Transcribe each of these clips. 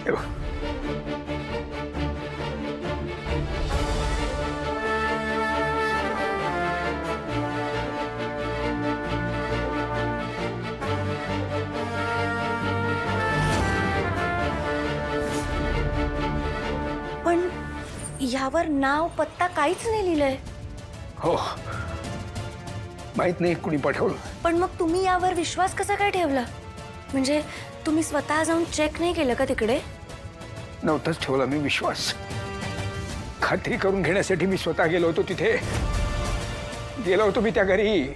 ठेव. पण यावर नाव पत्ता काहीच नाही लिहिलंय. हो, माहित नाही कुणी पाठवलं. पण मग तुम्ही यावर विश्वास कसा काय ठेवला? म्हणजे तुम्ही स्वतः जाऊन चेक नाही केलं का तिकडे? नव्हताच ठेवला मी विश्वास. खात्री करून घेण्यासाठी मी स्वतः गेलो होतो तिथे. गेलो होतो मी त्या घरी.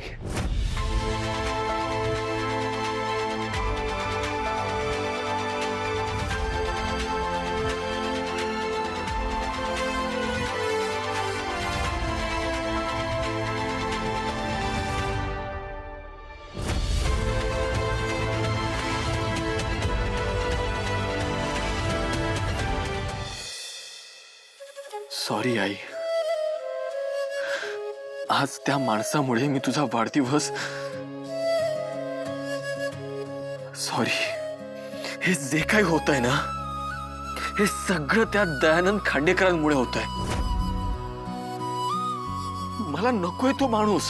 Sorry I. आज त्या माणसामुळे मी तुझा वाढदिवस. सॉरी. हे जे काही होतंय ना, हे सगळं त्या दयानंद खांडेकरांमुळे होतंय. मला नकोय तो माणूस,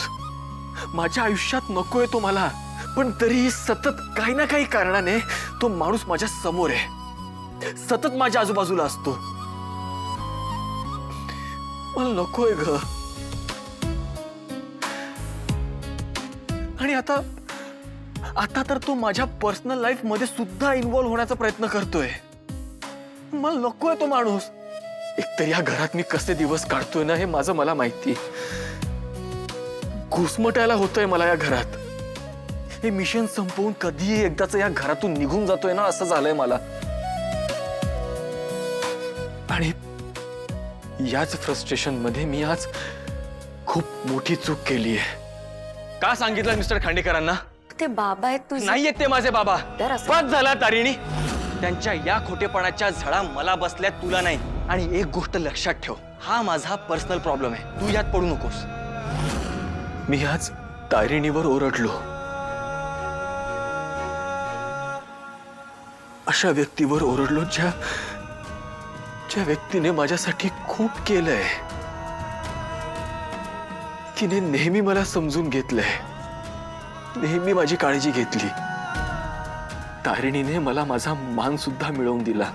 माझ्या आयुष्यात नकोय तो मला. पण तरीही सतत काही ना काही कारणाने तो माणूस माझ्या समोर आहे, सतत माझ्या आजूबाजूला असतो. मला नकोय ग. आणि आता आता तर तो माझ्या पर्सनल लाईफ मध्ये सुद्धा इन्व्हॉल्व होण्याचा प्रयत्न करतोय. मला नकोय तो माणूस. एकतर या घरात मी कसे दिवस काढतोय ना, हे माझं मला माहिती. घुसमटायला होतंय मला या घरात. हे मिशन संपवून कधीही एकदाच या घरातून निघून जातोय ना, असं झालंय मला. आणि याच फ्रस्ट्रेशन मध्ये मी आज खूप मोठी चूक केली आहे. का सांगितलं मिस्टर खांडेकरांना? ते बाबा आहेत तुझे? नाही आहेत ते माझे बाबा. तर असं- बस झाला तारिणी. त्यांच्या या खोटेपणाच्या झळा मला बसल्या, तुला नाही. आणि एक गोष्ट लक्षात ठेव, हा माझा पर्सनल प्रॉब्लेम आहे, तू यात पडू नकोस. मी आज तारिणीवर ओरडलो. अशा व्यक्तीवर ओरडलो ज्या व्यक्तीने माझ्यासाठी खूप केलंय. तिने नेहमी मला समजून घेतलंय, नेहमी माझी काळजी घेतली. तारिणीने मला माझा मान सुद्धा मिळवून दिला.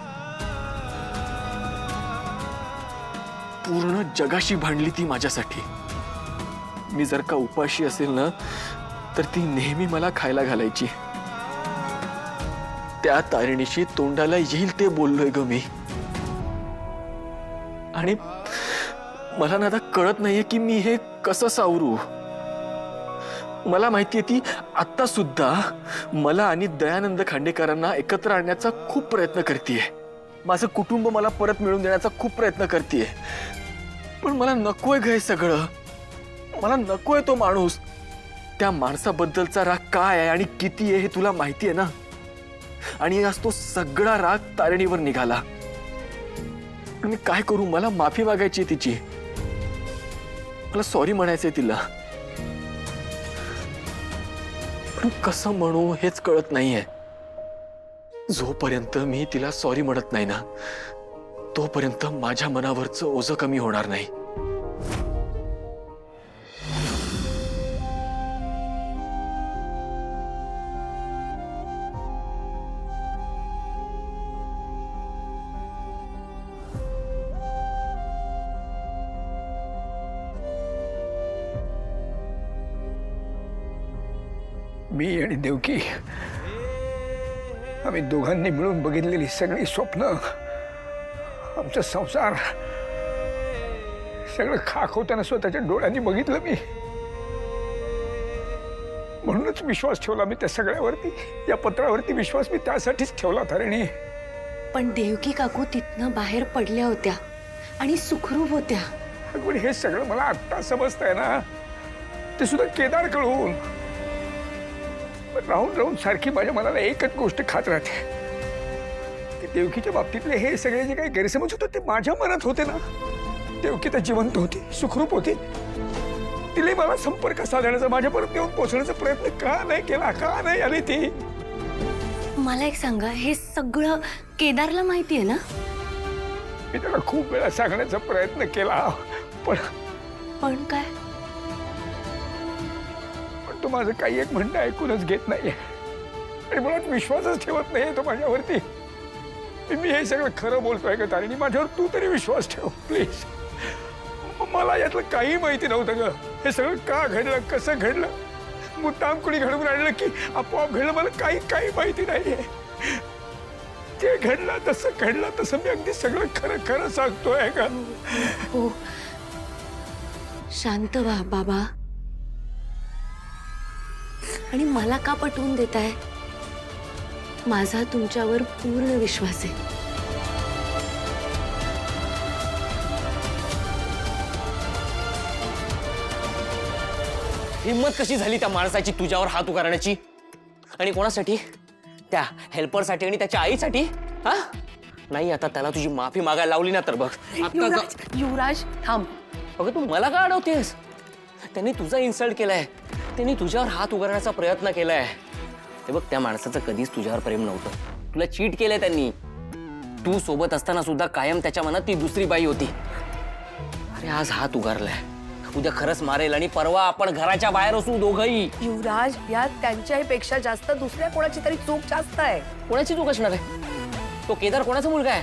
पूर्ण जगाशी भांडली ती माझ्यासाठी. मी जर का उपाशी असेल ना, तर ती नेहमी मला खायला घालायची. त्या तारिणीशी तोंडाला येईल ते बोललोय ग मी. आणि मला ना आता कळत नाहीये की मी हे कसं सावरू. मला माहितीये ती आता सुद्धा मला आणि दयानंद खांडेकरांना एकत्र आणण्याचा खूप प्रयत्न करतेय. माझं कुटुंब मला परत मिळवून देण्याचा खूप प्रयत्न करतेय. पण मला नकोय ग हे सगळं. मला नकोय तो माणूस. त्या माणसाबद्दलचा राग काय आहे आणि किती आहे हे तुला माहितीये ना. आणि आज तो सगळा राग तारिणीवर निघाला. मी काय करू? मला माफी मागायची तिची. मला सॉरी म्हणायचंय तिला. पण कसं म्हणू हेच कळत नाहीये. जोपर्यंत मी तिला सॉरी म्हणत नाही ना, तोपर्यंत माझ्या मनावरचं ओझं कमी होणार नाही. मी आणि देवकी, आम्ही दोघांनी मिळून बघितलेली सगळी स्वप्न, आमचा संसार सगळं खाक होताना स्वतःच्या डोळ्यांनी बघितलं मी. म्हणूनच विश्वास ठेवला मी त्या सगळ्यावरती. या पत्रावरती विश्वास मी त्यासाठीच ठेवला तारिणी. पण देवकी काकू तिथनं बाहेर पडल्या होत्या आणि सुखरूप होत्या. पण हे सगळं मला आत्ता समजतंय ना, ते सुद्धा केदार कळून. राहून राहून सारखी माझ्या मनाला एकच गोष्ट खात राहते की देवकीच्या बाबतीतले हे सगळे जे काही गैरसमज होते ते माझ्या मनात होते ना. देवकी तर जिवंत होती, सुखरूप होती. तिला मला संपर्क साधण्याचा, माझ्यापर्यंत येऊन पोहोचण्याचा प्रयत्न का नाही केला, का नाही आली ती? मला एक सांगा, हे सगळं केदारला माहिती आहे ना? मी त्याला खूप वेळा सांगण्याचा प्रयत्न केला, पण काय? तो माझं काही एक म्हणणं ऐकूनच घेत नाहीये आणि मुळात विश्वासच ठेवत नाहीये तो माझ्यावरती. मी हे सगळं खरं बोलतोय का तारिणी? माझ्यावर तू तरी विश्वास ठेव प्लीज. मला यातलं काही माहिती नव्हतं ग. हे सगळं का घडलं, कसं घडलं, मुद्दाम कुणी घडवून आणलं की आपोआप घडलं, मला काही माहिती नाहीये. ते घडलं तसं मी अगदी सगळं खरं खरं सांगतोय का? हो, शांत व्हा बाबा. आणि मला का पटवून देताय? माझा तुमच्यावर पूर्ण विश्वास आहे. हिम्मत कशी झाली त्या माणसाची तुझ्यावर हात उगारण्याची? आणि कोणासाठी? त्या हेल्परसाठी आणि त्याच्या आईसाठी? हा नाही, आता त्याला तुझी माफी मागायला लावली ना तर बघ. युवराज थांब. अगं तू मला का अडवतेस? त्यांनी तुझा इन्सल्ट केलाय, त्यांनी तुझ्यावर हात उगारण्याचा प्रयत्न केलाय. हे बघ, त्या माणसाचं कधीच तुझ्यावर प्रेम नव्हतं. तुला चीट केलंय त्यांनी. तू सोबत असताना सुद्धा कायम त्याच्या मनात ती दुसरी बाई होती. अरे आज हात उगारलाय, उद्या खरंच मारेल आणि परवा आपण घराच्या बाहेर असू दोघंही. युवराज, यात त्यांच्यापेक्षा जास्त दुसऱ्या कोणाची तरी चूक जास्त आहे. कोणाची चूक असणार आहे? तो केदार कोणाचा मुलगा आहे?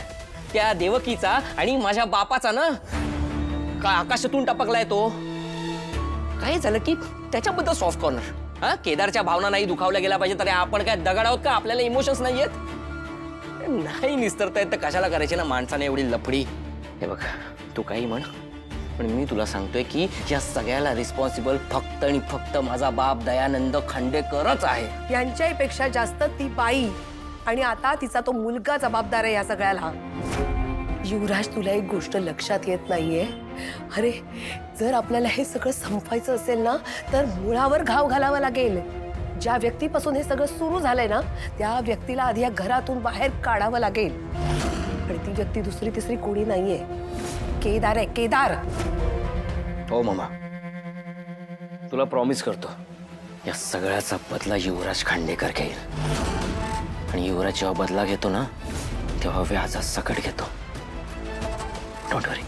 त्या देवकीचा आणि माझ्या बापाचा ना. का आकाशातून टपकलाय तो? काय झालं की त्याच्याबद्दल सॉफ्ट कॉर्नर. हा, केदारच्या भावना नाही दुखावल्या गेल्या पाहिजे तरी आपण काय दगड आहोत का? आपल्याला इमोशन्स नाही आहेत? नाही निस्तरता येत तर कशाला करायची ना माणसाने एवढी लफडी? हे बघ, तू काही म्हण, पण मी तुला सांगतोय की या सगळ्याला रिस्पॉन्सिबल फक्त आणि फक्त माझा बाप दयानंद खांडेकरच आहे. यांच्यापेक्षा जास्त ती बाई आणि आता तिचा तो मुलगा जबाबदार आहे या सगळ्याला. युवराज, तुला एक गोष्ट लक्षात येत नाहीये? अरे, जर आपल्याला हे सगळं संपवायचं असेल ना तर मुळावर घाव घालावा लागेल. ज्या व्यक्तीपासून हे सगळं सुरू झालंय ना त्या व्यक्तीला आधी या घरातून बाहेर काढावं लागेल. आणि ती व्यक्ती दुसरी तिसरी कोणी नाहीये, केदार आहे, केदार. हो मामा, तुला प्रॉमिस करतो या सगळ्याचा बदला युवराज खांडेकर घेईल. आणि युवराज जेव्हा बदला घेतो ना तेव्हा व्याजा सकट घेतो. डोंट वरी.